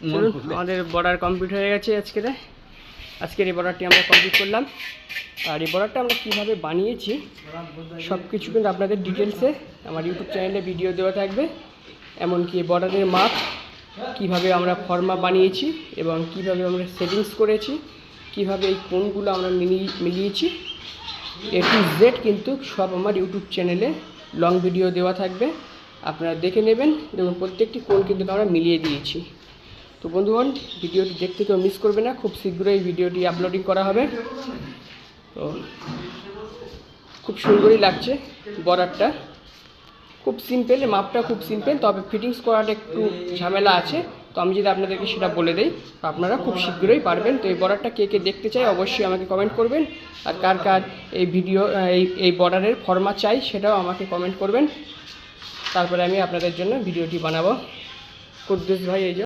চলুন, আমাদের border complete হয়ে গেছে। আজকের এই বর্ডারটি আমরা কমপ্লিট করলাম। আর এই বর্ডারটা আমরা কীভাবে বানিয়েছি সব কিছু কিন্তু আপনাদের ডিটেলসে আমার ইউটিউব চ্যানেলে ভিডিও দেওয়া থাকবে। এমনকি এই বর্ডারের মাপ, কিভাবে আমরা ফর্মা বানিয়েছি এবং কিভাবে আমরা সেটিংস করেছি, কিভাবে এই কোণগুলো আমরা মিলিয়েছি, A to Z কিন্তু সব আমার ইউটিউব চ্যানেলে লং ভিডিও দেওয়া থাকবে, আপনারা দেখে নেবেন। এবং প্রত্যেকটি কোণ কিন্তু আমরা মিলিয়ে দিয়েছি। তো বন্ধুগণ, ভিডিওটি দেখতে কেউ মিস করবে না, খুব শীঘ্রই ভিডিওটি আপলোডিং করা হবে। তো খুব সুন্দরই লাগছে বর্ডারটা, খুব সিম্পল, মাপটা খুব সিম্পল, তবে ফিটিংস করাটা একটু ঝামেলা আছে। তো আমি যদি আপনাদেরকে সেটা বলে দিই, আপনারা খুব শীঘ্রই পারবেন। তো এই বর্ডারটা কে কে দেখতে চাই অবশ্যই আমাকে কমেন্ট করবেন। আর কার কার এই ভিডিও এই বর্ডারের ফর্মা চাই সেটাও আমাকে কমেন্ট করবেন। তারপরে আমি আপনাদের জন্য ভিডিওটি বানাবো। কুদ্দুস ভাই এই যে